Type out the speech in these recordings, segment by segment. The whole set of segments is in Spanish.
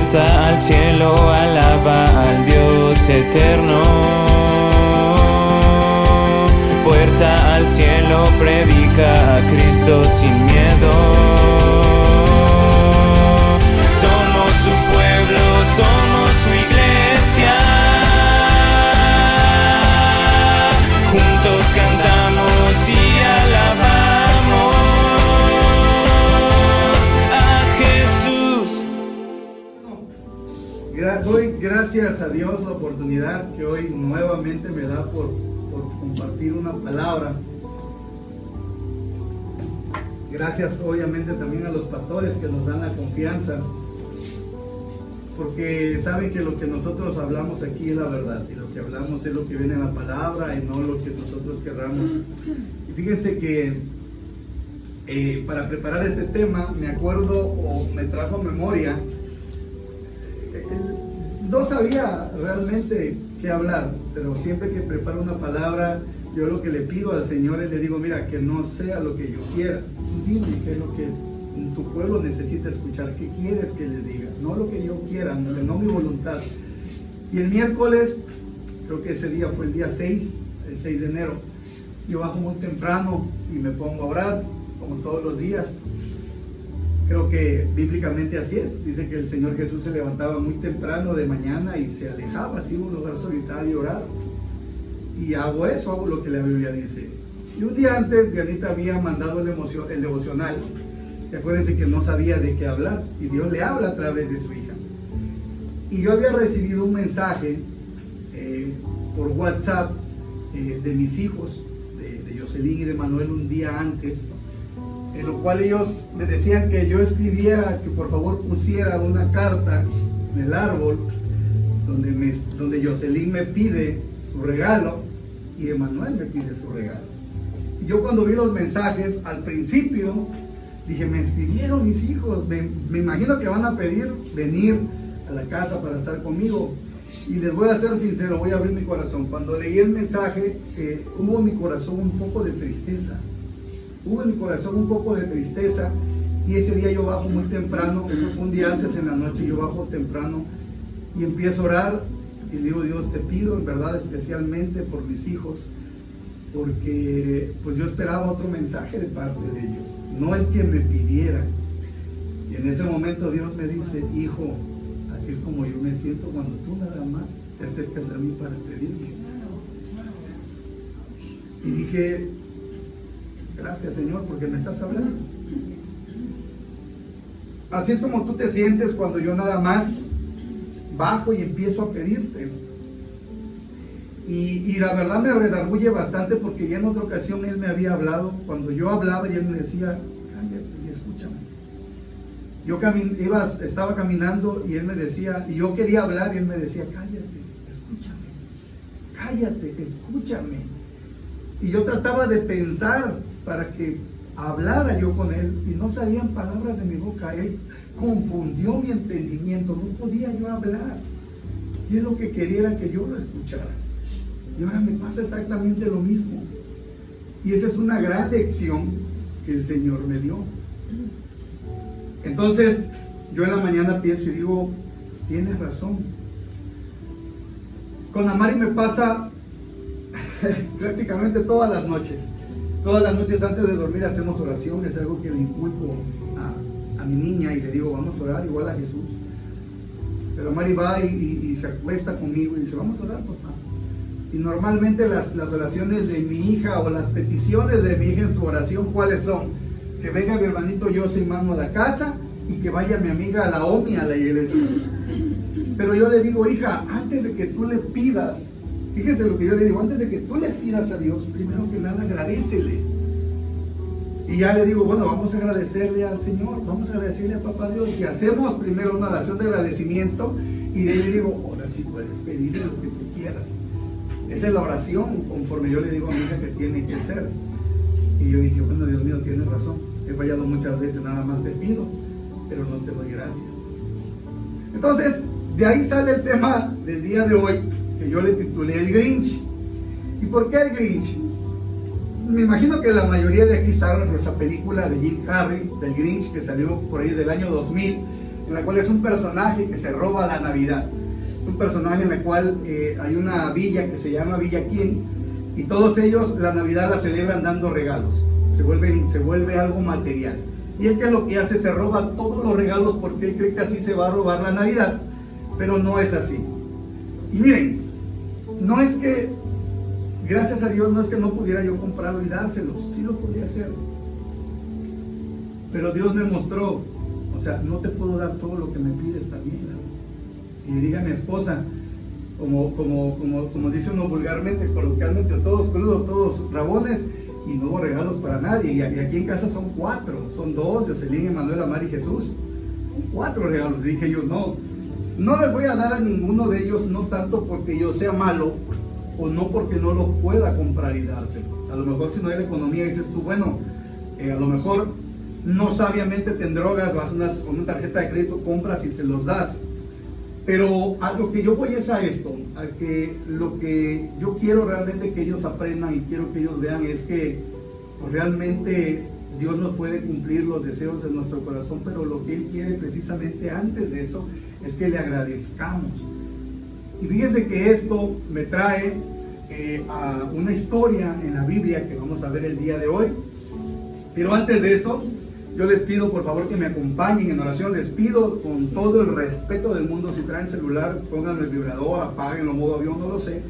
Puerta al cielo, alaba al Dios eterno. Puerta al cielo, predica a Cristo sin miedo. Somos su pueblo, somos su iglesia. Juntos cantamos y alabamos a Jesús. Doy gracias a Dios la oportunidad que hoy nuevamente me da por compartir una palabra. Gracias obviamente también a los pastores que nos dan la confianza, porque saben que lo que nosotros hablamos aquí es la verdad, y lo que hablamos es lo que viene en la palabra y no lo que nosotros querramos. Y fíjense que para preparar este tema me acuerdo o me trajo a memoria, no sabía realmente qué hablar, pero siempre que preparo una palabra, yo lo que le pido al Señor es le digo, mira, que no sea lo que yo quiera, dime qué es lo que tu pueblo necesita escuchar, qué quieres que les diga, no lo que yo quiera, no mi voluntad. Y el miércoles, creo que ese día fue el día 6, el 6 de enero, yo bajo muy temprano y me pongo a orar, como todos los días. Creo que bíblicamente así es. Dice que el Señor Jesús se levantaba muy temprano de mañana y se alejaba así a un lugar solitario a orar. Y hago eso, hago lo que la Biblia dice. Y un día antes, Dianita había mandado el devocional. Y acuérdense que no sabía de qué hablar. Y Dios le habla a través de su hija. Y yo había recibido un mensaje por WhatsApp de mis hijos, de Jocelyn y de Manuel, un día antes, en lo cual ellos me decían que yo escribiera, que por favor pusiera una carta en el árbol donde Jocelyn me pide su regalo y Emanuel me pide su regalo. Y yo cuando vi los mensajes, al principio dije, me escribieron mis hijos, me imagino que van a pedir venir a la casa para estar conmigo. Y les voy a ser sincero, voy a abrir mi corazón. Cuando leí el mensaje, hubo en mi corazón un poco de tristeza. Y ese día yo bajo muy temprano, eso fue un día antes en la noche, yo bajo temprano y empiezo a orar y le digo, Dios, te pido en verdad especialmente por mis hijos, porque pues yo esperaba otro mensaje de parte de ellos, no el que me pidieran. Y en ese momento Dios me dice, hijo, así es como yo me siento cuando tú nada más te acercas a mí para pedirme. Y dije, gracias Señor, porque me estás hablando. Así es como tú te sientes cuando yo nada más bajo y empiezo a pedirte. Y la verdad me redarguye bastante, porque ya en otra ocasión Él me había hablado. Cuando yo hablaba y Él me decía, cállate y escúchame. Yo estaba caminando y Él me decía, y yo quería hablar y Él me decía, cállate, escúchame. Y yo trataba de pensar para que hablara yo con Él y no salían palabras de mi boca. Él confundió mi entendimiento, no podía yo hablar. Y Él lo que quería era que yo lo escuchara. Y ahora me pasa exactamente lo mismo. Y esa es una gran lección que el Señor me dio. Entonces, yo en la mañana pienso y digo, tienes razón. Con Amari me pasa prácticamente todas las noches. Todas las noches antes de dormir hacemos oración. Es algo que le inculco a mi niña y le digo, vamos a orar igual a Jesús. Pero Amari va y se acuesta conmigo y dice, vamos a orar, papá. Y normalmente las oraciones de mi hija o las peticiones de mi hija en su oración, ¿cuáles son? Que venga mi hermanito José Mano a la casa y que vaya mi amiga Naomi a la iglesia. Pero yo le digo, hija, antes de que tú le pidas, fíjese lo que yo le digo, antes de que tú le pidas a Dios, primero que nada agradécele. Y ya le digo, bueno, vamos a agradecerle al Señor, vamos a agradecerle a Papá Dios. Y hacemos primero una oración de agradecimiento y de ahí le digo, ahora sí puedes pedirle lo que tú quieras. Esa es la oración conforme yo le digo a mi hija que tiene que ser. Y yo dije, bueno, Dios mío, tienes razón. He fallado muchas veces, nada más te pido, pero no te doy gracias. Entonces, de ahí sale el tema del día de hoy, que yo le titulé El Grinch. ¿Y por qué el Grinch? Me imagino que la mayoría de aquí saben nuestra película de Jim Carrey, del Grinch, que salió por ahí del año 2000, en la cual es un personaje que se roba la Navidad. Es un personaje en el cual hay una villa que se llama Villa King, y todos ellos la Navidad la celebran dando regalos. Se vuelve algo material. Y él, ¿qué es lo que hace? Se roba todos los regalos porque él cree que así se va a robar la Navidad, pero no es así. Y miren, no es que, gracias a Dios, no es que no pudiera yo comprarlo y dárselos, sí lo podía hacer. Pero Dios me mostró, o sea, no te puedo dar todo lo que me pides también, ¿no? Y diga a mi esposa, como dice uno vulgarmente, coloquialmente, todos crudos, todos rabones, y no hubo regalos para nadie. Y aquí en casa son 4, son 2, Jocelyn, Emanuel, Amar y Jesús. Son 4 regalos. Dije yo, no les voy a dar a ninguno de ellos, no tanto porque yo sea malo, o no porque no lo pueda comprar y dárselo. A lo mejor si no hay la economía, dices tú, bueno, a lo mejor no sabiamente te endrogas, vas con una tarjeta de crédito, compras y se los das. Pero a lo que yo voy es a esto, a que lo que yo quiero realmente que ellos aprendan y quiero que ellos vean es que pues, realmente Dios nos puede cumplir los deseos de nuestro corazón, pero lo que Él quiere precisamente antes de eso es que le agradezcamos. Y fíjense que esto me trae a una historia en la Biblia que vamos a ver el día de hoy. Pero antes de eso, yo les pido por favor que me acompañen en oración. Les pido con todo el respeto del mundo, si traen celular, pónganlo el vibrador, apáguenlo, modo avión, no lo sé.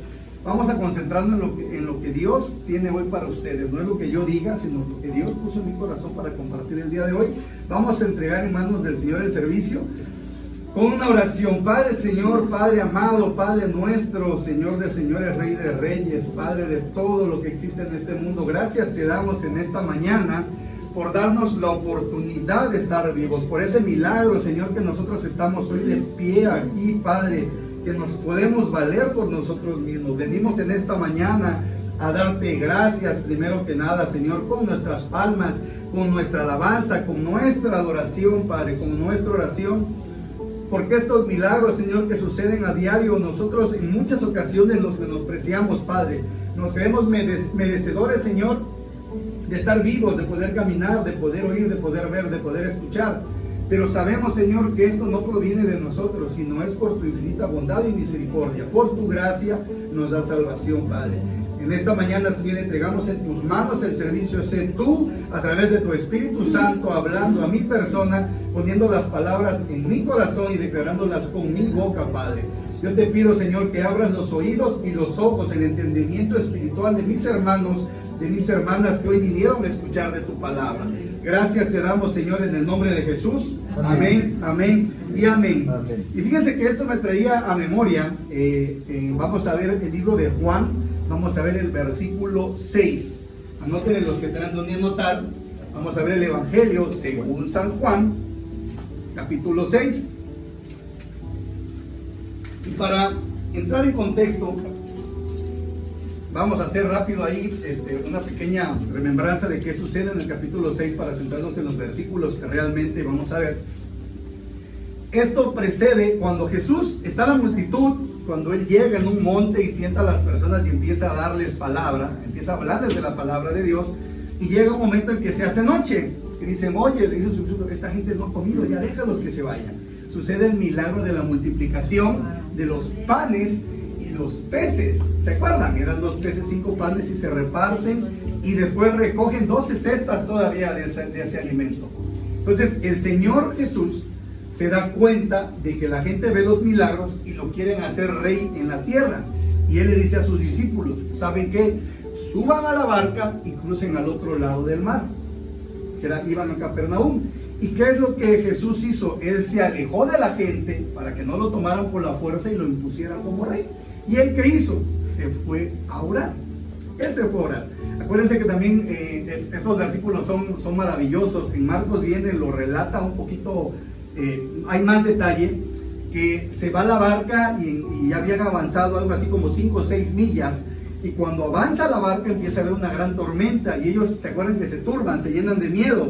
Vamos a concentrarnos en lo que Dios tiene hoy para ustedes. No es lo que yo diga, sino lo que Dios puso en mi corazón para compartir el día de hoy. Vamos a entregar en manos del Señor el servicio con una oración. Padre Señor, Padre amado, Padre nuestro, Señor de señores, Rey de reyes, Padre de todo lo que existe en este mundo. Gracias te damos en esta mañana por darnos la oportunidad de estar vivos, por ese milagro, Señor, que nosotros estamos hoy de pie aquí, Padre, que nos podemos valer por nosotros mismos. Venimos en esta mañana a darte gracias, primero que nada, Señor, con nuestras palmas, con nuestra alabanza, con nuestra adoración, Padre, con nuestra oración, porque estos milagros, Señor, que suceden a diario, nosotros en muchas ocasiones los menospreciamos, Padre. Nos creemos merecedores, Señor, de estar vivos, de poder caminar, de poder oír, de poder ver, de poder escuchar. Pero sabemos, Señor, que esto no proviene de nosotros, sino es por tu infinita bondad y misericordia. Por tu gracia nos da salvación, Padre. En esta mañana, Señor, entregamos en tus manos el servicio. Sé tú, a través de tu Espíritu Santo, hablando a mi persona, poniendo las palabras en mi corazón y declarándolas con mi boca, Padre. Yo te pido, Señor, que abras los oídos y los ojos, el entendimiento espiritual de mis hermanos, de mis hermanas que hoy vinieron a escuchar de tu palabra. Gracias te damos, Señor, en el nombre de Jesús. Amén, amén y amén. Amén. Y fíjense que esto me traía a memoria, vamos a ver el libro de Juan, vamos a ver el versículo 6. Anoten los que tengan donde anotar. Vamos a ver el Evangelio según San Juan, capítulo 6. Y para entrar en contexto, vamos a hacer rápido ahí una pequeña remembranza de qué sucede en el capítulo 6 para centrarnos en los versículos que realmente vamos a ver. Esto precede cuando Jesús está en la multitud, cuando Él llega en un monte y sienta a las personas y empieza a darles palabra, empieza a hablarles de la palabra de Dios, y llega un momento en que se hace noche, y dicen, oye, le dicen su discípulo, esta gente no ha comido, ya déjalos que se vayan. Sucede el milagro de la multiplicación de los panes y los peces. ¿Se acuerdan? Eran 2 peces, 5 panes y se reparten y después recogen 12 cestas todavía de ese alimento. Entonces el Señor Jesús se da cuenta de que la gente ve los milagros y lo quieren hacer rey en la tierra. Y Él le dice a sus discípulos, ¿saben qué? Suban a la barca y crucen al otro lado del mar. Iban a Capernaum. ¿Y qué es lo que Jesús hizo? Él se alejó de la gente para que no lo tomaran por la fuerza y lo impusieran como rey. ¿Y él qué hizo? Se fue a orar. Él se fue a orar. Acuérdense que también esos versículos son maravillosos. En Marcos viene, lo relata un poquito, hay más detalle, que se va a la barca y ya habían avanzado algo así como 5 o 6 millas. Y cuando avanza la barca empieza a haber una gran tormenta y ellos se acuerdan que se turban, se llenan de miedo.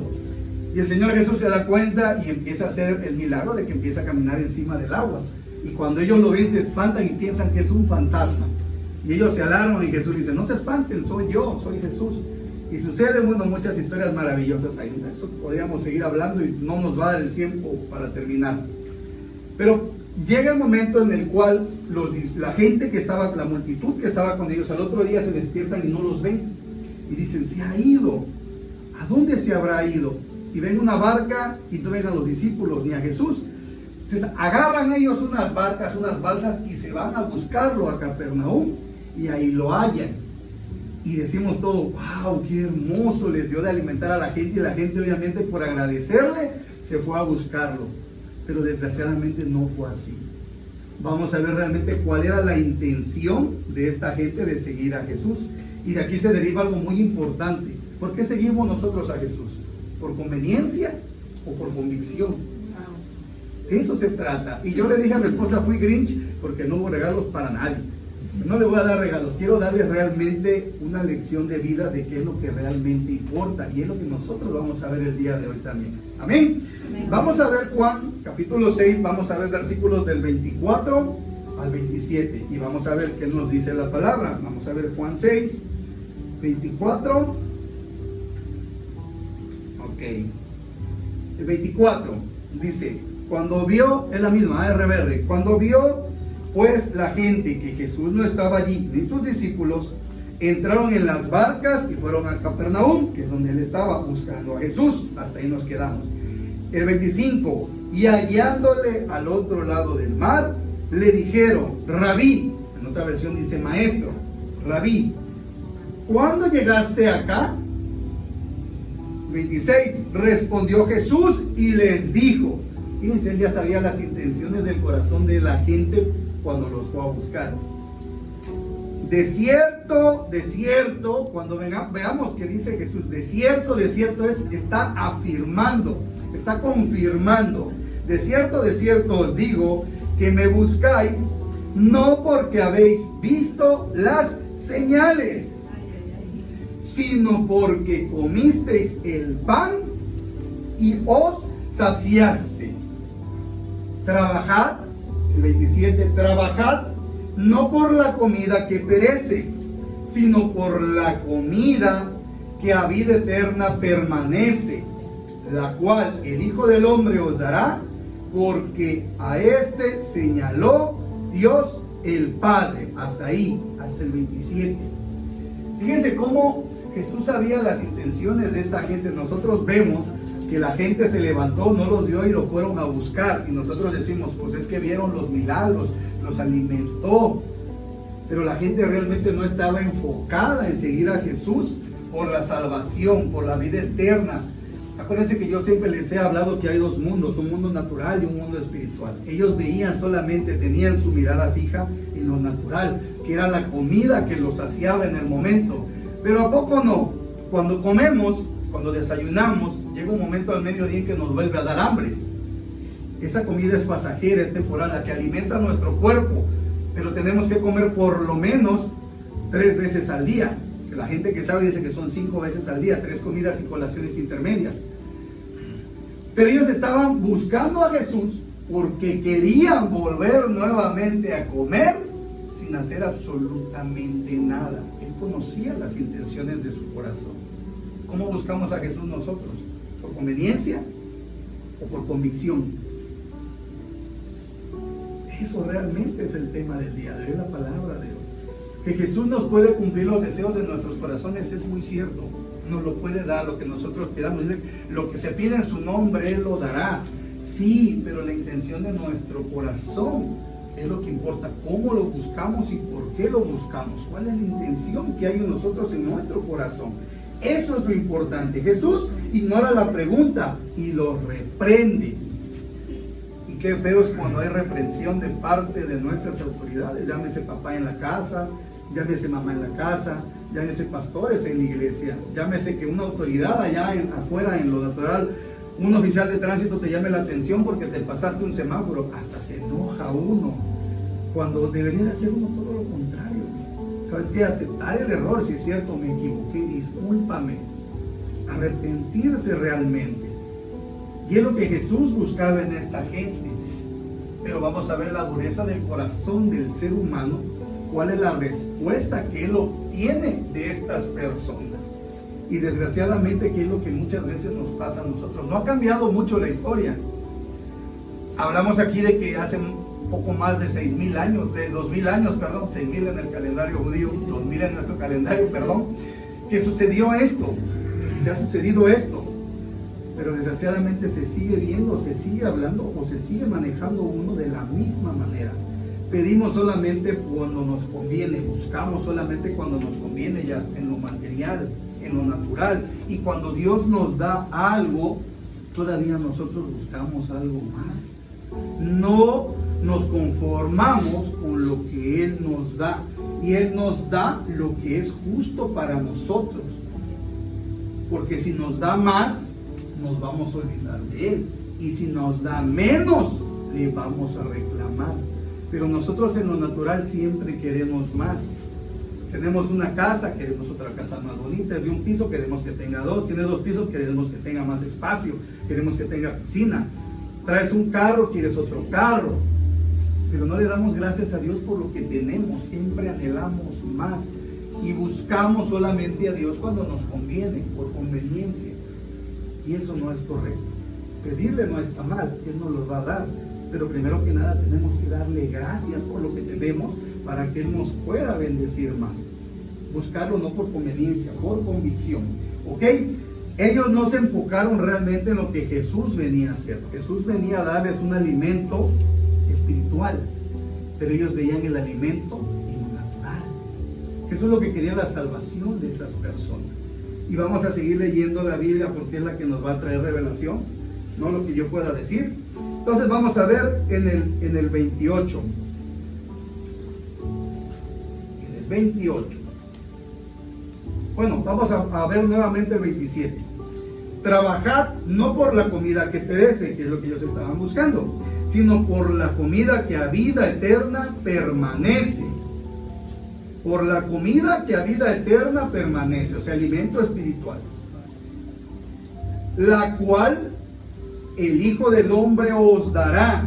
Y el Señor Jesús se da cuenta y empieza a hacer el milagro de que empieza a caminar encima del agua. Y cuando ellos lo ven se espantan y piensan que es un fantasma. Y ellos se alarman y Jesús dice, no se espanten, soy yo, soy Jesús. Y suceden, bueno, muchas historias maravillosas ahí. Eso podríamos seguir hablando y no nos va a dar el tiempo para terminar. Pero llega el momento en el cual la gente que estaba, la multitud que estaba con ellos, al otro día se despiertan y no los ven. Y dicen, se ha ido. ¿A dónde se habrá ido? Y ven una barca y no ven a los discípulos ni a Jesús. Entonces agarran ellos unas barcas, unas balsas y se van a buscarlo a Capernaum y ahí lo hallan. Y decimos todo, wow, qué hermoso, les dio de alimentar a la gente, y la gente obviamente por agradecerle se fue a buscarlo. Pero desgraciadamente no fue así. Vamos a ver realmente cuál era la intención de esta gente de seguir a Jesús. Y de aquí se deriva algo muy importante. ¿Por qué seguimos nosotros a Jesús? ¿Por conveniencia o por convicción? De eso se trata. Y yo le dije a mi esposa, fui Grinch porque no hubo regalos para nadie. No le voy a dar regalos, quiero darle realmente una lección de vida de qué es lo que realmente importa, y es lo que nosotros vamos a ver el día de hoy también. Amén. Amén. Vamos a ver Juan capítulo 6, vamos a ver versículos del 24 al 27 y vamos a ver qué nos dice la palabra. Vamos a ver Juan 6, 24. Ok. El 24 dice, cuando vio, es la misma, RBR, cuando vio pues la gente que Jesús no estaba allí, ni sus discípulos, entraron en las barcas y fueron a Capernaum, que es donde él estaba buscando a Jesús. Hasta ahí nos quedamos. El 25, y hallándole al otro lado del mar, le dijeron, Rabí, en otra versión dice maestro, Rabí, ¿cuándo llegaste acá? 26, respondió Jesús y les dijo, fíjense, él ya sabía las intenciones del corazón de la gente cuando los fue a buscar. De cierto, cuando veamos que dice Jesús, de cierto está afirmando, está confirmando. De cierto os digo que me buscáis no porque habéis visto las señales, sino porque comisteis el pan y os saciaste. Trabajad, el 27, trabajad no por la comida que perece, sino por la comida que a vida eterna permanece, la cual el Hijo del Hombre os dará, porque a este señaló Dios el Padre. Hasta ahí, hasta el 27. Fíjense cómo Jesús sabía las intenciones de esta gente. Nosotros vemos que la gente se levantó, no los vio y lo fueron a buscar. Y nosotros decimos, pues es que vieron los milagros, los alimentó. Pero la gente realmente no estaba enfocada en seguir a Jesús por la salvación, por la vida eterna. Acuérdense que yo siempre les he hablado que hay dos mundos, un mundo natural y un mundo espiritual. Ellos veían solamente, tenían su mirada fija en lo natural, que era la comida que los saciaba en el momento. Pero ¿a poco no? Cuando comemos, cuando desayunamos, llega un momento al mediodía en que nos vuelve a dar hambre. Esa comida es pasajera, es temporal, la que alimenta nuestro cuerpo, pero tenemos que comer por lo menos 3 veces al día. Que la gente que sabe dice que son 5 veces al día, 3 comidas y colaciones intermedias. Pero ellos estaban buscando a Jesús porque querían volver nuevamente a comer sin hacer absolutamente nada. Él conocía las intenciones de su corazón. ¿Cómo buscamos a Jesús nosotros? ¿Por conveniencia o por convicción? Eso realmente es el tema del día de hoy, la palabra de hoy. Que Jesús nos puede cumplir los deseos de nuestros corazones es muy cierto. Nos lo puede dar lo que nosotros pidamos. Dice, lo que se pide en su nombre, Él lo dará. Sí, pero la intención de nuestro corazón es lo que importa. ¿Cómo lo buscamos y por qué lo buscamos? ¿Cuál es la intención que hay en nosotros, en nuestro corazón? Eso es lo importante. Jesús ignora la pregunta y lo reprende. Y qué feo es cuando hay reprensión de parte de nuestras autoridades. Llámese papá en la casa, llámese mamá en la casa, llámese pastores en la iglesia, llámese que una autoridad allá afuera en lo natural, un oficial de tránsito te llame la atención porque te pasaste un semáforo. Hasta se enoja uno, cuando debería de hacer uno todo lo contrario. ¿Sabes qué? Aceptar el error, si es cierto, me equivoqué, discúlpame. Arrepentirse realmente. Y es lo que Jesús buscaba en esta gente. Pero vamos a ver la dureza del corazón del ser humano. ¿Cuál es la respuesta que Él obtiene de estas personas? Y desgraciadamente, ¿qué es lo que muchas veces nos pasa a nosotros? No ha cambiado mucho la historia. Hablamos aquí de que hace poco más de 6,000 años, de 2,000 años, perdón, 6,000 en el calendario judío, 2,000 en nuestro calendario, perdón, que sucedió esto, que ha sucedido esto. Pero desgraciadamente se sigue viendo, se sigue hablando o se sigue manejando uno de la misma manera. Pedimos solamente cuando nos conviene, buscamos solamente cuando nos conviene, ya en lo material, en lo natural. Y cuando Dios nos da algo, todavía nosotros buscamos algo más. No nos conformamos con lo que Él nos da. Y Él nos da lo que es justo para nosotros. Porque si nos da más, nos vamos a olvidar de Él. Y si nos da menos, le vamos a reclamar. Pero nosotros en lo natural siempre queremos más. Tenemos una casa, queremos otra casa más bonita. Es de un piso, queremos que tenga 2. Tiene 2 pisos, queremos que tenga más espacio. Queremos que tenga piscina. Traes un carro, quieres otro carro. Pero no le damos gracias a Dios por lo que tenemos. Siempre anhelamos más. Y buscamos solamente a Dios cuando nos conviene, por conveniencia. Y eso no es correcto. Pedirle no está mal, Él nos lo va a dar. Pero primero que nada tenemos que darle gracias por lo que tenemos para que Él nos pueda bendecir más. Buscarlo no por conveniencia, por convicción. ¿Ok? Ellos no se enfocaron realmente en lo que Jesús venía a hacer. Jesús venía a darles un alimento espiritual, pero ellos veían el alimento en lo natural. Eso es lo que quería la salvación de esas personas. Y vamos a seguir leyendo la Biblia porque es la que nos va a traer revelación, no lo que yo pueda decir. Entonces vamos a ver en el 28. En el 28. Bueno, vamos a ver nuevamente el 27. Trabajad no por la comida que perece, que es lo que ellos estaban buscando, sino por la comida que a vida eterna permanece. Por la comida que a vida eterna permanece, o sea, alimento espiritual. La cual el Hijo del Hombre os dará.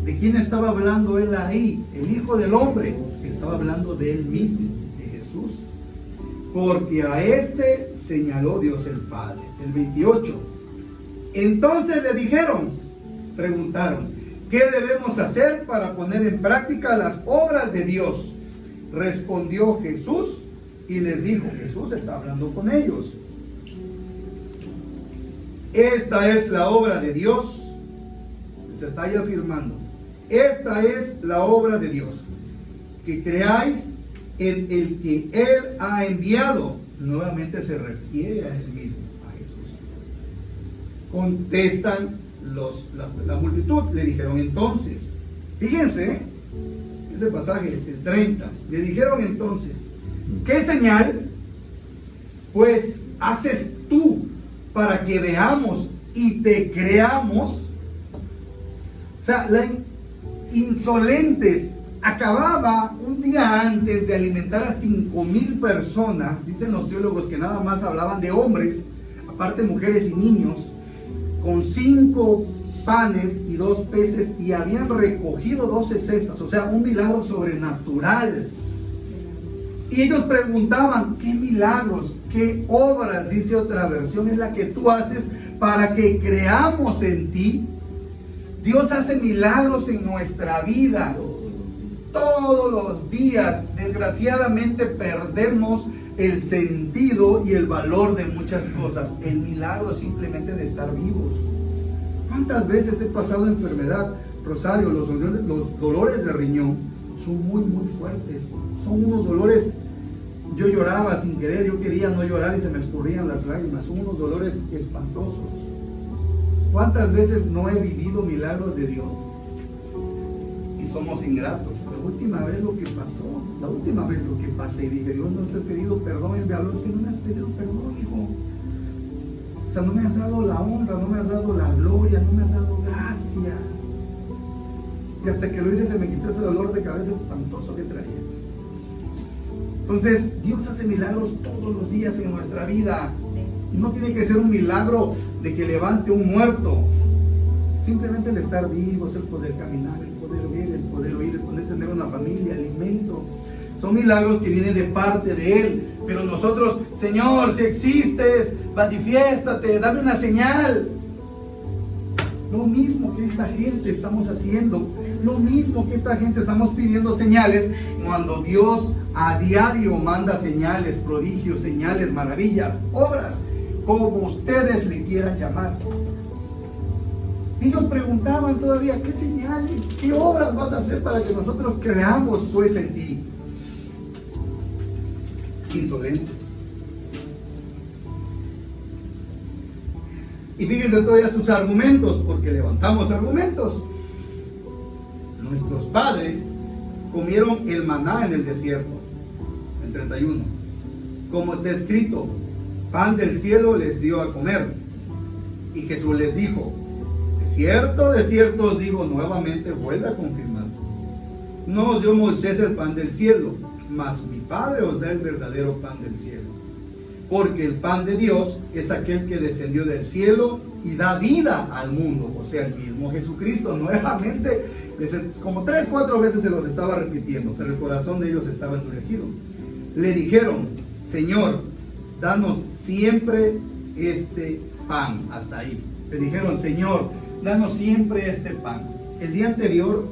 ¿De quién estaba hablando él ahí? El Hijo del Hombre. Estaba hablando de él mismo, de Jesús. Porque a este señaló Dios el Padre. El 28. Entonces le dijeron, preguntaron, ¿qué debemos hacer para poner en práctica las obras de Dios? Respondió Jesús y les dijo, Jesús está hablando con ellos. Esta es la obra de Dios. Se está ahí afirmando. Esta es la obra de Dios. Que creáis en el que Él ha enviado. Nuevamente se refiere a Él mismo, a Jesús. Contestan la multitud. Le dijeron entonces. Fíjense, ese pasaje, el 30. Le dijeron entonces, ¿qué señal pues haces tú para que veamos y te creamos? O sea, insolentes. Acababa un día antes de alimentar a 5,000 personas. Dicen los teólogos que nada más hablaban de hombres, aparte mujeres y niños, con 5 panes y 2 peces, y habían recogido 12 cestas. O sea, un milagro sobrenatural. Y ellos preguntaban, ¿qué milagros, qué obras, dice otra versión, es la que tú haces para que creamos en ti? Dios hace milagros en nuestra vida todos los días. Desgraciadamente perdemos el sentido y el valor de muchas cosas. El milagro simplemente de estar vivos. ¿Cuántas veces he pasado enfermedad? Rosario, los dolores de riñón son muy fuertes. Son unos dolores. Yo lloraba sin querer, yo quería no llorar y se me escurrían las lágrimas. Son unos dolores espantosos. ¿Cuántas veces no he vivido milagros de Dios? Y somos ingratos. La última vez lo que pasó, la última vez lo que pasé, y dije, Dios, no te he pedido perdón. Él me habló, es que no me has pedido perdón, hijo. O sea, no me has dado la honra, no me has dado la gloria, no me has dado gracias. Y hasta que lo hice se me quitó ese dolor de cabeza espantoso que traía. Entonces, Dios hace milagros todos los días en nuestra vida. No tiene que ser un milagro de que levante un muerto. Simplemente el estar vivos, el poder caminar, el poder ver, el poder oír, el poder tener una familia, alimento. Son milagros que vienen de parte de Él. Pero nosotros, Señor, si existes, manifiéstate, dame una señal. Lo mismo que esta gente estamos haciendo, lo mismo que esta gente estamos pidiendo señales, cuando Dios a diario manda señales, prodigios, señales, maravillas, obras, como ustedes le quieran llamar. Ellos preguntaban todavía, ¿qué señales, qué obras vas a hacer para que nosotros creamos pues en ti? Insolentes. Y fíjense todavía sus argumentos, porque levantamos argumentos. Nuestros padres comieron el maná en el desierto, en 31. Como está escrito, pan del cielo les dio a comer. Y Jesús les dijo, de cierto os digo nuevamente, vuelve a confirmar. No os dio Moisés el pan del cielo, mas mi Padre os da el verdadero pan del cielo. Porque el pan de Dios es aquel que descendió del cielo y da vida al mundo. O sea, el mismo Jesucristo. Nuevamente, como 3 o 4 veces se los estaba repitiendo, pero el corazón de ellos estaba endurecido. Le dijeron, Señor, danos siempre este pan. Hasta ahí. Le dijeron, Señor, danos siempre este pan. El día anterior,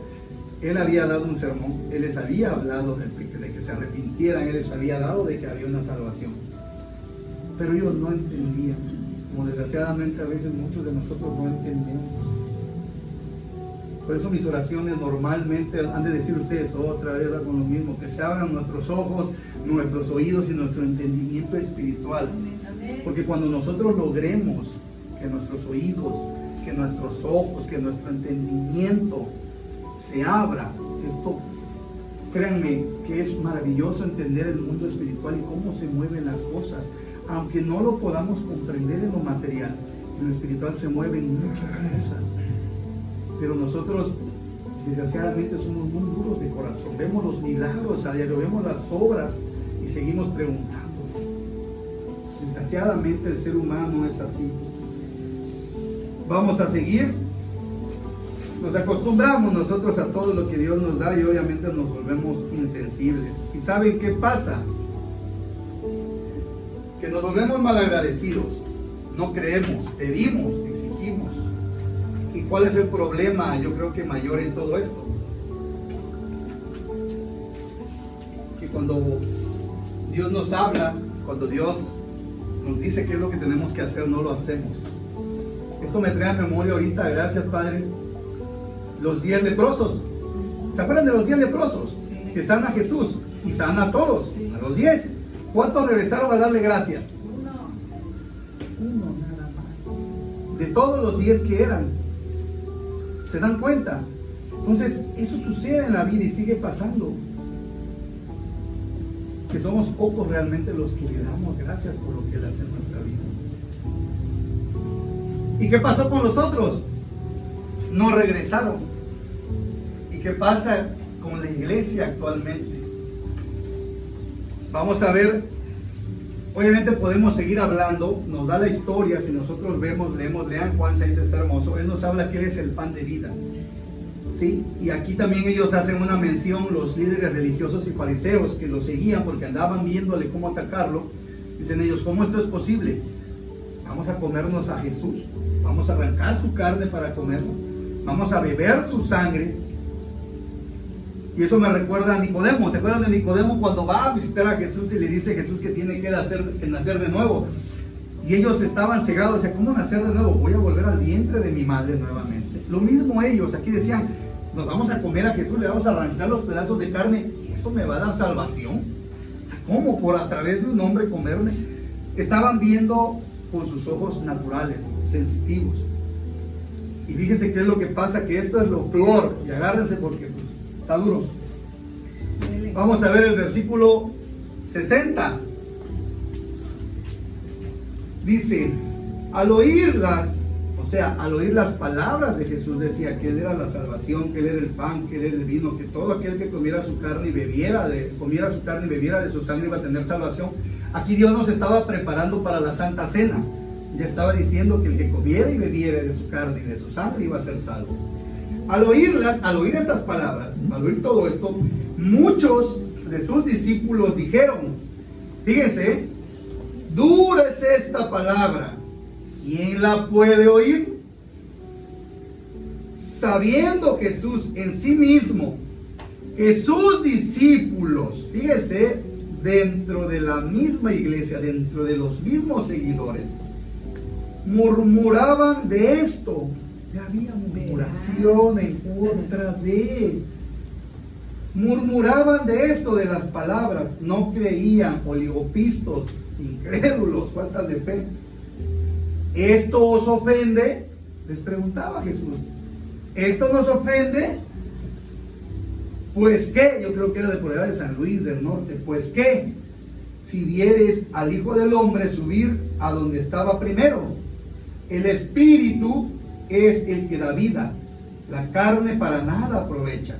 Él había dado un sermón. Él les había hablado de que se arrepintieran. Él les había dado de que había una salvación. Pero ellos no entendían, como desgraciadamente a veces muchos de nosotros no entendemos. Por eso mis oraciones normalmente han de decir ustedes otra vez con lo mismo, que se abran nuestros ojos, nuestros oídos y nuestro entendimiento espiritual. Porque cuando nosotros logremos que nuestros oídos, que nuestros ojos, que nuestro entendimiento se abra, esto, créanme que es maravilloso entender el mundo espiritual y cómo se mueven las cosas. Aunque no lo podamos comprender en lo material, en lo espiritual se mueven muchas cosas. Pero nosotros, desgraciadamente, somos muy duros de corazón. Vemos los milagros a diario, vemos las obras y seguimos preguntando. Desgraciadamente, el ser humano es así. Vamos a seguir. Nos acostumbramos nosotros a todo lo que Dios nos da y obviamente nos volvemos insensibles. ¿Y saben qué pasa? Que nos volvemos malagradecidos, no creemos, pedimos, exigimos. ¿Y cuál es el problema? Yo creo que mayor en todo esto. Que cuando Dios nos habla, cuando Dios nos dice qué es lo que tenemos que hacer, no lo hacemos. Esto me trae a memoria ahorita, gracias Padre, los 10 leprosos. ¿Se acuerdan de los 10 leprosos? Que sana a Jesús y sana a todos, a los 10. ¿Cuántos regresaron a darle gracias? Uno nada más. De todos los 10 que eran. ¿Se dan cuenta? Entonces, eso sucede en la vida y sigue pasando. Que somos pocos realmente los que le damos gracias por lo que Él hace en nuestra vida. ¿Y qué pasó con los otros? No regresaron. ¿Y qué pasa con la iglesia actualmente? Vamos a ver, obviamente podemos seguir hablando, nos da la historia, si nosotros vemos, lean Juan 6, está hermoso, Él nos habla que Él es el pan de vida, ¿sí? Y aquí también ellos hacen una mención, los líderes religiosos y fariseos que lo seguían porque andaban viéndole cómo atacarlo, dicen ellos, ¿cómo esto es posible? Vamos a comernos a Jesús, vamos a arrancar su carne para comerlo, vamos a beber su sangre. Y eso me recuerda a Nicodemo. ¿Se acuerdan de Nicodemo cuando va a visitar a Jesús y le dice a Jesús que tiene que nacer de nuevo? Y ellos estaban cegados, o sea, ¿cómo nacer de nuevo? Voy a volver al vientre de mi madre nuevamente. Lo mismo ellos, aquí decían, nos vamos a comer a Jesús, le vamos a arrancar los pedazos de carne, ¿y eso me va a dar salvación? O sea, ¿cómo? Por a través de un hombre comerme. Estaban viendo con sus ojos naturales, sensitivos. Y fíjense qué es lo que pasa, que esto es lo peor, y agárrense porque pues, está duro. Vamos a ver el versículo 60. Dice, al oír las palabras de Jesús, decía que Él era la salvación, que Él era el pan, que Él era el vino, que todo aquel que comiera su carne y bebiera de su sangre iba a tener salvación. Aquí Dios nos estaba preparando para la Santa Cena. Ya estaba diciendo que el que comiera y bebiera de su carne y de su sangre iba a ser salvo. Al oír estas palabras, al oír todo esto, muchos de sus discípulos dijeron, Fíjense, dura es esta palabra. ¿Quién la puede oír? Sabiendo Jesús en sí mismo que sus discípulos, fíjense, dentro de la misma iglesia, dentro de los mismos seguidores, murmuraban de esto. Ya había murmuración en contra de él. Murmuraban de esto, de las palabras. No creían, oligopistos, incrédulos, faltas de fe. ¿Esto os ofende? Les preguntaba Jesús. ¿Esto nos ofende? Pues qué, yo creo que era de por allá de San Luis del Norte. Pues qué, si vieres al Hijo del Hombre subir a donde estaba primero. El Espíritu es el que da vida, la carne para nada aprovecha.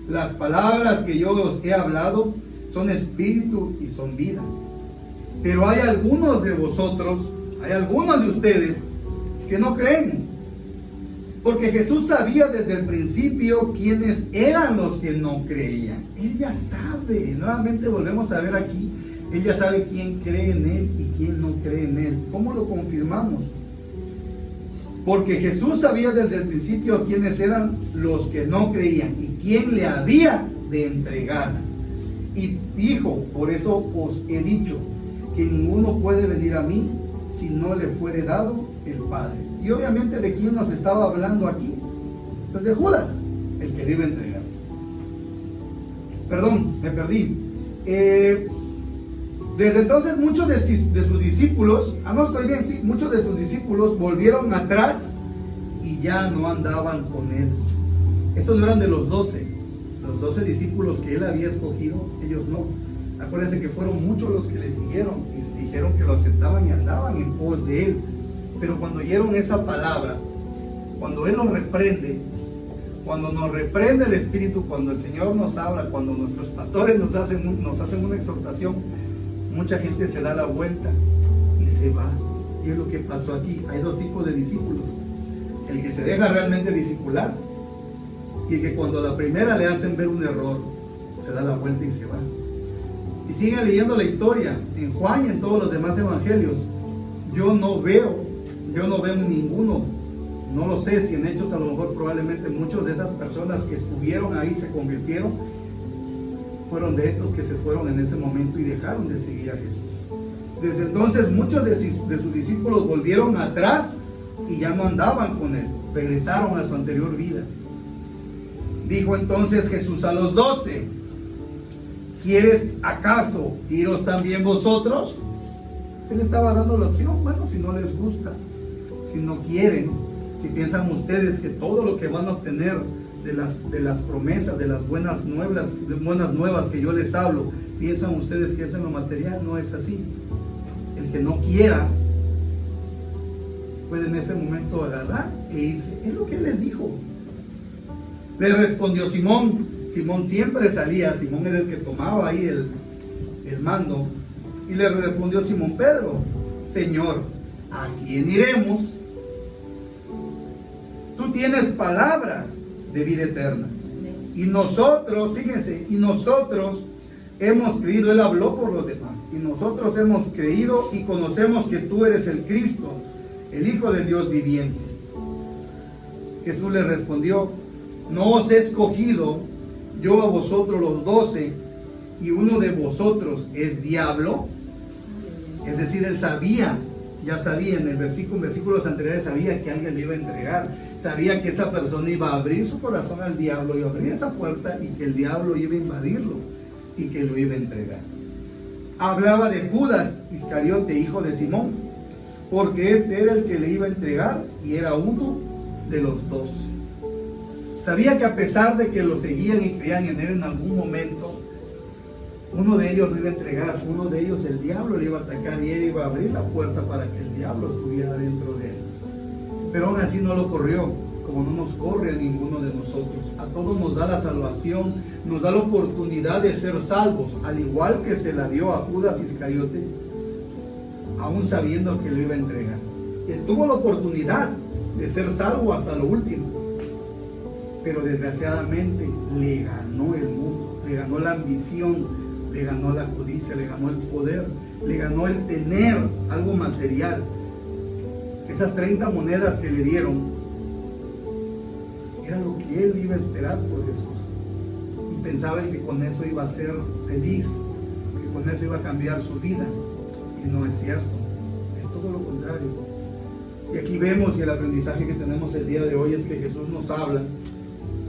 Las palabras que yo os he hablado son espíritu y son vida. Pero hay algunos de vosotros, hay algunos de ustedes que no creen. Porque Jesús sabía desde el principio quiénes eran los que no creían. Él ya sabe, nuevamente volvemos a ver aquí, Él ya sabe quién cree en Él y quién no cree en Él. ¿Cómo lo confirmamos? Porque Jesús sabía desde el principio quiénes eran los que no creían y quién le había de entregar. Y dijo, por eso os he dicho, que ninguno puede venir a mí si no le fuere dado el Padre. Y obviamente, ¿de quién nos estaba hablando aquí? Pues de Judas, el que le iba a entregar. Perdón, me perdí. Desde entonces muchos de sus discípulos, no estoy bien, sí, muchos de sus discípulos volvieron atrás y ya no andaban con él. Esos no eran de los 12 discípulos que él había escogido, ellos no. Acuérdense que fueron muchos los que le siguieron y dijeron que lo aceptaban y andaban en pos de él. Pero cuando oyeron esa palabra, cuando él los reprende, cuando nos reprende el Espíritu, cuando el Señor nos habla, cuando nuestros pastores nos hacen una exhortación, mucha gente se da la vuelta y se va. Y es lo que pasó aquí. Hay dos tipos de discípulos: el que se deja realmente discipular y el que cuando a la primera le hacen ver un error, se da la vuelta y se va. Y siguen leyendo la historia en Juan y en todos los demás evangelios. Yo no veo ninguno, no lo sé si en Hechos a lo mejor probablemente muchos de esas personas que estuvieron ahí se convirtieron, fueron de estos que se fueron en ese momento y dejaron de seguir a Jesús. Desde entonces muchos de sus discípulos volvieron atrás y ya no andaban con él, regresaron a su anterior vida. Dijo entonces Jesús a los 12: ¿quieres acaso iros también vosotros? Él estaba dando la opción. Bueno, si no les gusta, si no quieren, si piensan ustedes que todo lo que van a obtener de las promesas, de las buenas nuevas que yo les hablo, piensan ustedes que es en lo material. No es así. El que no quiera puede en ese momento agarrar e irse. Es lo que él les dijo. Le respondió Simón. Simón siempre salía, Simón era el que tomaba ahí el mando. Y le respondió Simón Pedro: Señor, ¿a quién iremos? Tú tienes palabras de vida eterna. Y nosotros, fíjense, hemos creído. Él habló por los demás. Y nosotros hemos creído y conocemos que tú eres el Cristo, el Hijo del Dios viviente. Jesús le respondió: no os he escogido yo a vosotros los 12, y uno de vosotros es diablo. Es decir, él ya sabía en versículos anteriores, sabía que alguien le iba a entregar, sabía que esa persona iba a abrir su corazón al diablo, iba a abrir esa puerta y que el diablo iba a invadirlo y que lo iba a entregar. Hablaba de Judas Iscariote, hijo de Simón, porque este era el que le iba a entregar y era uno de los 12. Sabía que a pesar de que lo seguían y creían en él, en algún momento uno de ellos lo iba a entregar, uno de ellos el diablo le iba a atacar y él iba a abrir la puerta para que el diablo estuviera dentro de él. Pero aún así no lo corrió, como no nos corre a ninguno de nosotros. A todos nos da la salvación, nos da la oportunidad de ser salvos, al igual que se la dio a Judas Iscariote, aún sabiendo que lo iba a entregar. Él tuvo la oportunidad de ser salvo hasta lo último, pero desgraciadamente le ganó el mundo, le ganó la ambición, le ganó la codicia, le ganó el poder, le ganó el tener algo material. Esas 30 monedas que le dieron era lo que él iba a esperar por Jesús. Y pensaba que con eso iba a ser feliz, que con eso iba a cambiar su vida. Y no es cierto, es todo lo contrario. Y aquí vemos, y el aprendizaje que tenemos el día de hoy es que Jesús nos habla,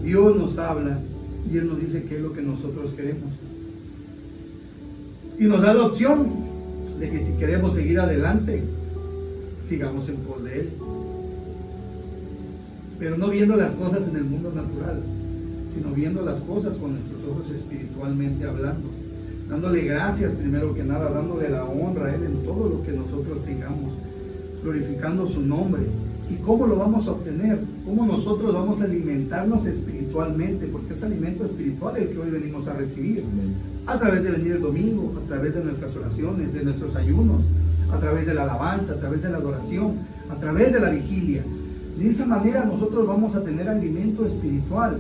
Dios nos habla, y Él nos dice qué es lo que nosotros queremos. Y nos da la opción de que si queremos seguir adelante, sigamos en pos de Él. Pero no viendo las cosas en el mundo natural, sino viendo las cosas con nuestros ojos espiritualmente hablando. Dándole gracias primero que nada, dándole la honra a Él en todo lo que nosotros tengamos, glorificando su nombre. ¿Y cómo lo vamos a obtener? ¿Cómo nosotros vamos a alimentarnos espiritualmente? Porque es alimento espiritual el que hoy venimos a recibir. A través de venir el domingo, a través de nuestras oraciones, de nuestros ayunos, a través de la alabanza, a través de la adoración, a través de la vigilia. De esa manera nosotros vamos a tener alimento espiritual.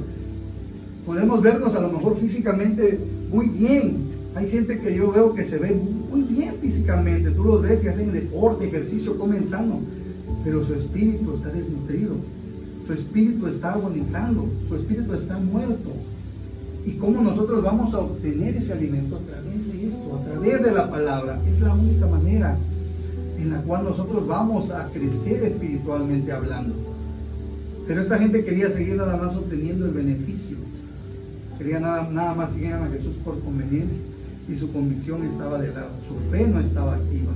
Podemos vernos a lo mejor físicamente muy bien. Hay gente que yo veo que se ve muy bien físicamente. Tú los ves y hacen deporte, ejercicio, comen sano. Pero su espíritu está desnutrido. Su espíritu está agonizando. Su espíritu está muerto. ¿Y cómo nosotros vamos a obtener ese alimento? A través de esto, a través de la palabra. Es la única manera en la cual nosotros vamos a crecer espiritualmente hablando. Pero esta gente quería seguir nada más obteniendo el beneficio. Quería nada más seguir a Jesús por conveniencia. Y su convicción estaba de lado. Su fe no estaba activa.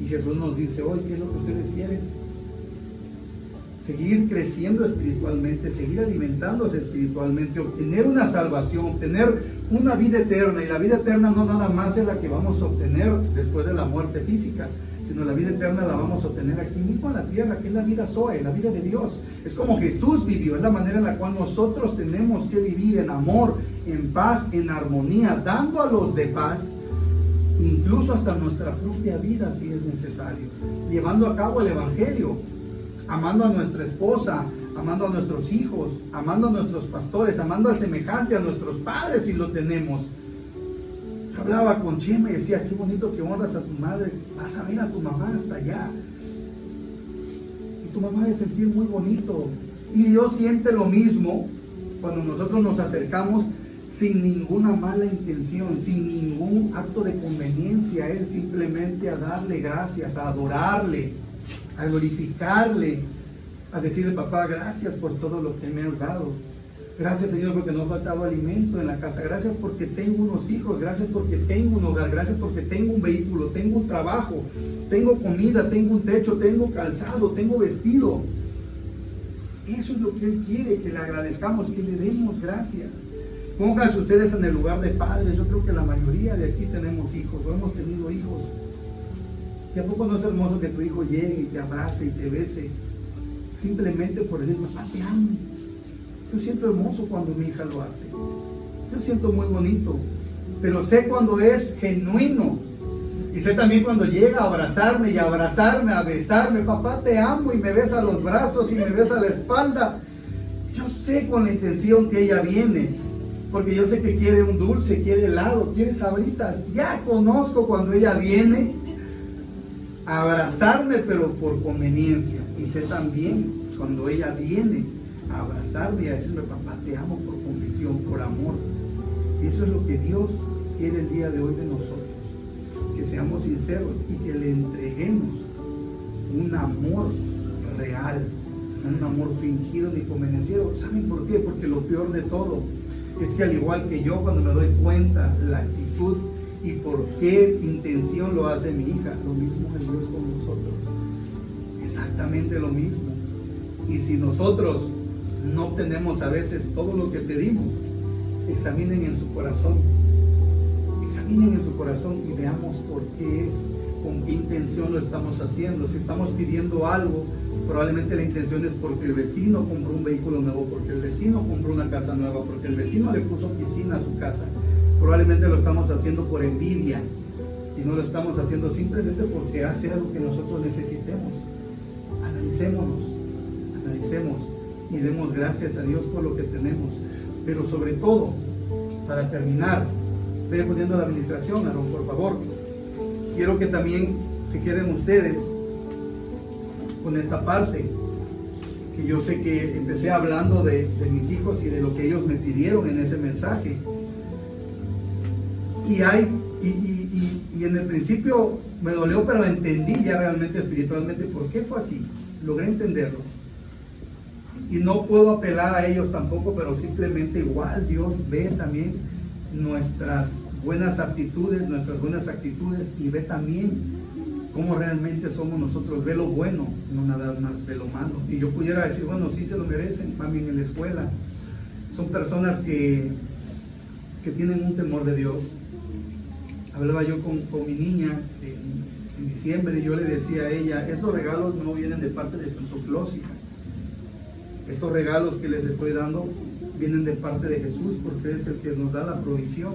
Y Jesús nos dice hoy, ¿qué es lo que ustedes quieren? Seguir creciendo espiritualmente, seguir alimentándose espiritualmente, obtener una salvación, obtener una vida eterna. Y la vida eterna no nada más es la que vamos a obtener después de la muerte física, sino la vida eterna la vamos a obtener aquí mismo en la tierra, que es la vida Zoe, la vida de Dios. Es como Jesús vivió, es la manera en la cual nosotros tenemos que vivir en amor, en paz, en armonía, dando a los de paz, incluso hasta nuestra propia vida si es necesario, llevando a cabo el evangelio, amando a nuestra esposa, amando a nuestros hijos, amando a nuestros pastores, amando al semejante, a nuestros padres si lo tenemos. Hablaba con Chema y decía, qué bonito que honras a tu madre, vas a ver a tu mamá hasta allá. Y tu mamá debe sentir muy bonito. Y Dios siente lo mismo cuando nosotros nos acercamos sin ninguna mala intención, sin ningún acto de conveniencia a Él, simplemente a darle gracias, a adorarle, a glorificarle, a decirle, papá, gracias por todo lo que me has dado. Gracias, Señor, porque no ha faltado alimento en la casa. Gracias porque tengo unos hijos. Gracias porque tengo un hogar. Gracias porque tengo un vehículo, tengo un trabajo, tengo comida, tengo un techo, tengo calzado, tengo vestido. Eso es lo que Él quiere, que le agradezcamos, que le demos gracias. Pónganse ustedes en el lugar de padres. Yo creo que la mayoría de aquí tenemos hijos o hemos tenido hijos. ¿Y a poco no es hermoso que tu hijo llegue y te abrace y te bese? Simplemente por decir, papá, te amo. Yo siento hermoso cuando mi hija lo hace. Yo siento muy bonito. Pero sé cuando es genuino. Y sé también cuando llega a abrazarme y a abrazarme, a besarme. Papá, te amo, y me besa los brazos y me besa la espalda. Yo sé con la intención que ella viene. Porque yo sé que quiere un dulce, quiere helado, quiere sabritas. Ya conozco cuando ella viene a abrazarme, pero por conveniencia. Y sé también cuando ella viene a abrazarme y a decirme, papá, te amo por convicción, por amor. Y eso es lo que Dios quiere el día de hoy de nosotros. Que seamos sinceros y que le entreguemos un amor real, un amor fingido ni convenenciero. ¿Saben por qué? Porque lo peor de todo es que al igual que yo, cuando me doy cuenta la actitud y por qué intención lo hace mi hija, lo mismo es Dios con nosotros. Exactamente lo mismo. Y si nosotros no obtenemos a veces todo lo que pedimos, examinen en su corazón. Examinen en su corazón y veamos por qué es, con qué intención lo estamos haciendo. Si estamos pidiendo algo, probablemente la intención es porque el vecino compró un vehículo nuevo, porque el vecino compró una casa nueva, porque el vecino le puso piscina a su casa. Probablemente lo estamos haciendo por envidia y no lo estamos haciendo simplemente porque hace algo que nosotros necesitemos. Analicemos y demos gracias a Dios por lo que tenemos. Pero sobre todo, para terminar, Ve poniendo la administración, Aarón, por favor. Quiero que también se queden ustedes con esta parte, que yo sé que empecé hablando de mis hijos y de lo que ellos me pidieron en ese mensaje. Y en el principio me dolió, pero entendí ya realmente espiritualmente por qué fue así. Logré entenderlo. Y no puedo apelar a ellos tampoco, pero simplemente igual Dios ve también nuestras buenas aptitudes, nuestras buenas actitudes, y ve también cómo realmente somos nosotros. Ve lo bueno, no nada más ve lo malo. Y yo pudiera decir, bueno, sí se lo merecen, también en la escuela. Son personas que tienen un temor de Dios. Hablaba yo con mi niña en diciembre, y yo le decía a ella, esos regalos no vienen de parte de Santo Claus, hija. Estos regalos que les estoy dando vienen de parte de Jesús, porque es el que nos da la provisión.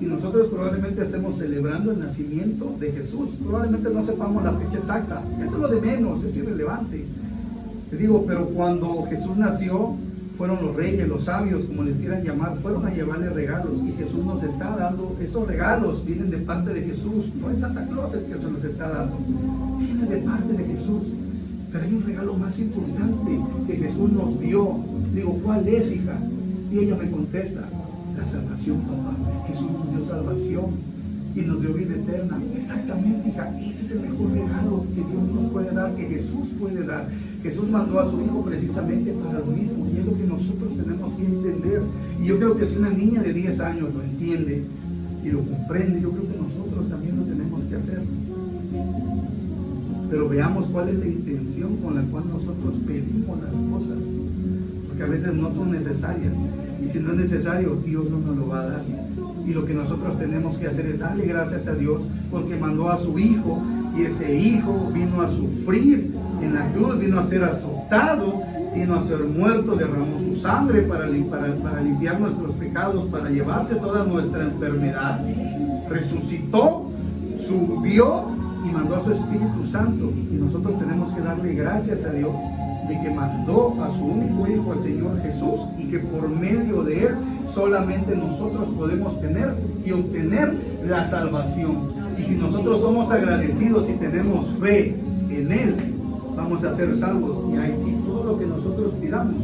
Y nosotros probablemente estemos celebrando el nacimiento de Jesús. Probablemente no sepamos la fecha exacta. Eso es lo de menos, es irrelevante. Te digo, pero cuando Jesús nació, fueron los reyes, los sabios, como les quieran llamar, fueron a llevarle regalos, y Jesús nos está dando esos regalos. Vienen de parte de Jesús. No es Santa Claus el que se los está dando, vienen de parte de Jesús. Pero hay un regalo más importante que Jesús nos dio. Digo, ¿cuál es, hija? Y ella me contesta, la salvación, papá. Jesús nos dio salvación y nos dio vida eterna. Exactamente, hija, ese es el mejor regalo que Dios nos puede dar, que Jesús puede dar. Jesús mandó a su Hijo precisamente para lo mismo, y es lo que nosotros tenemos que entender. Y yo creo que si una niña de 10 años lo entiende y lo comprende, yo creo que nosotros también lo tenemos que hacer. Pero veamos cuál es la intención con la cual nosotros pedimos las cosas, porque a veces no son necesarias, y si no es necesario, Dios no nos lo va a dar. Y lo que nosotros tenemos que hacer es darle gracias a Dios, porque mandó a su Hijo, y ese Hijo vino a sufrir en la cruz, vino a ser azotado, vino a ser muerto, derramó su sangre para limpiar nuestros pecados, para llevarse toda nuestra enfermedad, resucitó, subió y mandó a su Espíritu Santo. Y nosotros tenemos que darle gracias a Dios de que mandó a su único Hijo, al Señor Jesús, y que por medio de Él solamente nosotros podemos tener y obtener la salvación. Y si nosotros somos agradecidos y tenemos fe en Él, vamos a ser salvos. Y ahí sí, todo lo que nosotros pidamos,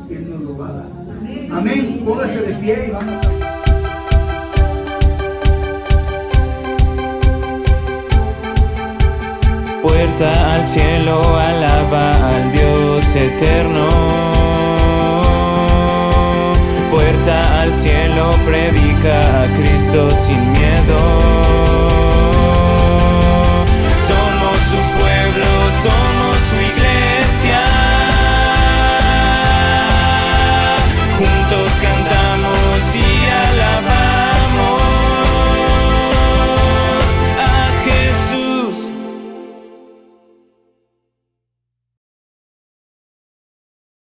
Él nos lo va a dar. Amén. Póngase de pie y vamos a... Puerta al cielo, alaba al Dios eterno. Puerta al cielo, predica a Cristo sin miedo.